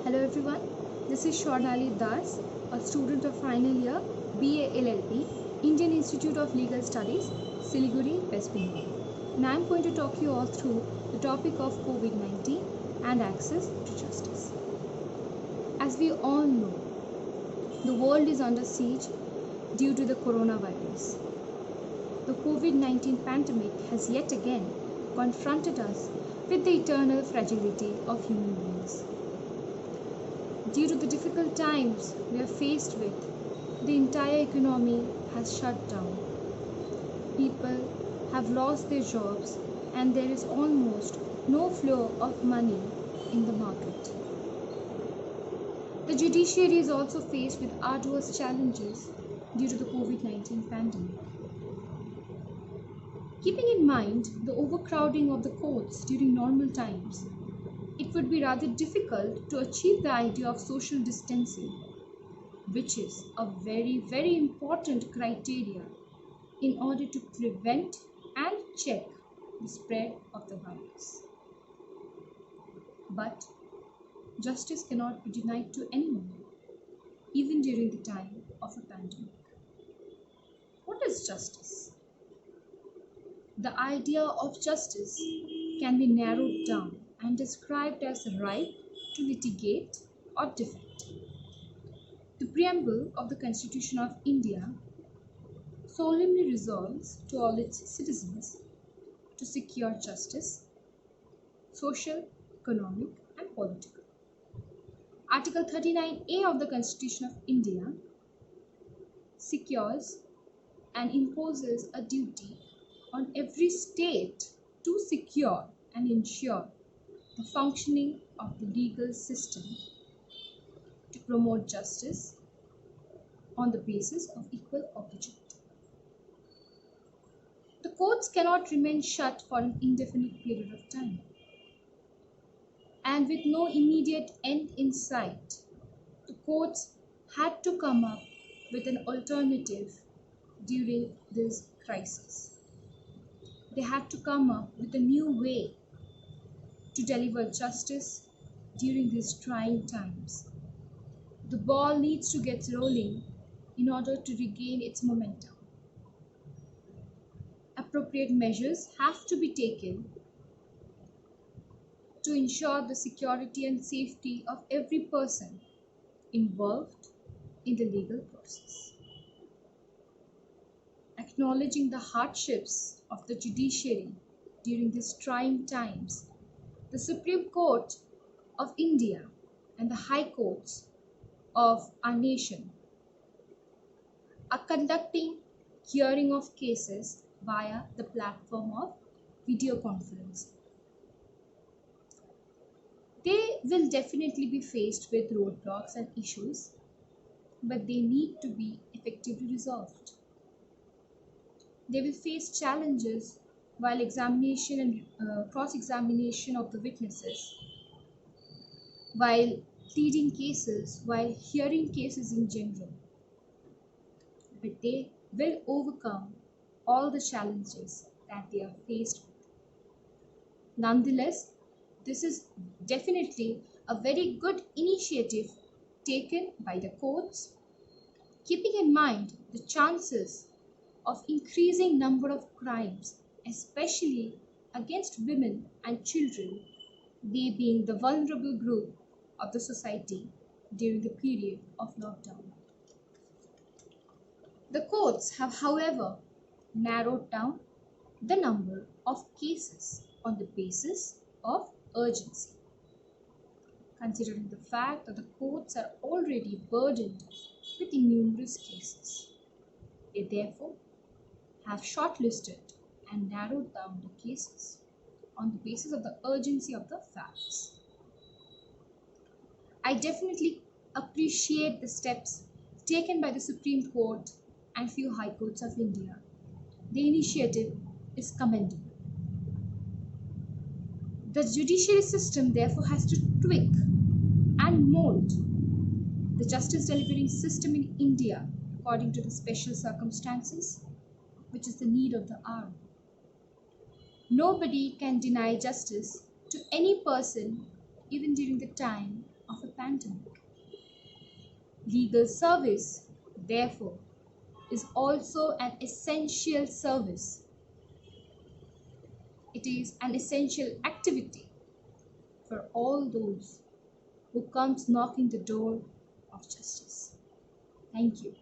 Hello everyone, this is Shornali Das, a student of final year BA LLB, Indian Institute of Legal Studies, Siliguri, West Bengal. And I am going to talk you all through the topic of COVID-19 and access to justice. As we all know, the world is under siege due to the coronavirus. The COVID-19 pandemic has yet again confronted us with the eternal fragility of human beings. Due to the difficult times we are faced with, the entire economy has shut down. People have lost their jobs and there is almost no flow of money in the market. The judiciary is also faced with arduous challenges due to the COVID-19 pandemic. Keeping in mind the overcrowding of the courts during normal times, it would be rather difficult to achieve the idea of social distancing, which is a very important criteria in order to prevent and check the spread of the virus. But justice cannot be denied to anyone, even during the time of a pandemic. What is justice? The idea of justice can be narrowed down and described as the right to litigate or defend. The preamble of the Constitution of India solemnly resolves to all its citizens to secure justice, social, economic, and political. Article 39A of the Constitution of India secures and imposes a duty on every state to secure and ensure the functioning of the legal system to promote justice on the basis of equal opportunity. The courts cannot remain shut for an indefinite period of time. And with no immediate end in sight, the courts had to come up with an alternative during this crisis. They had to come up with a new way to deliver justice during these trying times. The ball needs to get rolling in order to regain its momentum. Appropriate measures have to be taken to ensure the security and safety of every person involved in the legal process. Acknowledging the hardships of the judiciary during these trying times, the Supreme Court of India and the High Courts of our nation are conducting hearing of cases via the platform of video conferencing. They will definitely be faced with roadblocks and issues, but they need to be effectively resolved. They will face challenges while examination and cross-examination of the witnesses, while pleading cases, while hearing cases in general. But they will overcome all the challenges that they are faced with. Nonetheless, this is definitely a very good initiative taken by the courts, keeping in mind the chances of increasing number of crimes, especially against women and children, they being the vulnerable group of the society during the period of lockdown. The courts have, however, narrowed down the number of cases on the basis of urgency. Considering the fact that the courts are already burdened with numerous cases, they therefore have shortlisted and narrowed down the cases on the basis of the urgency of the facts. I definitely appreciate the steps taken by the Supreme Court and few High Courts of India. The initiative is commendable. The judiciary system therefore has to tweak and mold the justice delivery system in India according to the special circumstances, which is the need of the hour. Nobody can deny justice to any person even during the time of a pandemic. Legal service, therefore, is also an essential service. It is an essential activity for all those who comes knocking the door of justice. Thank you.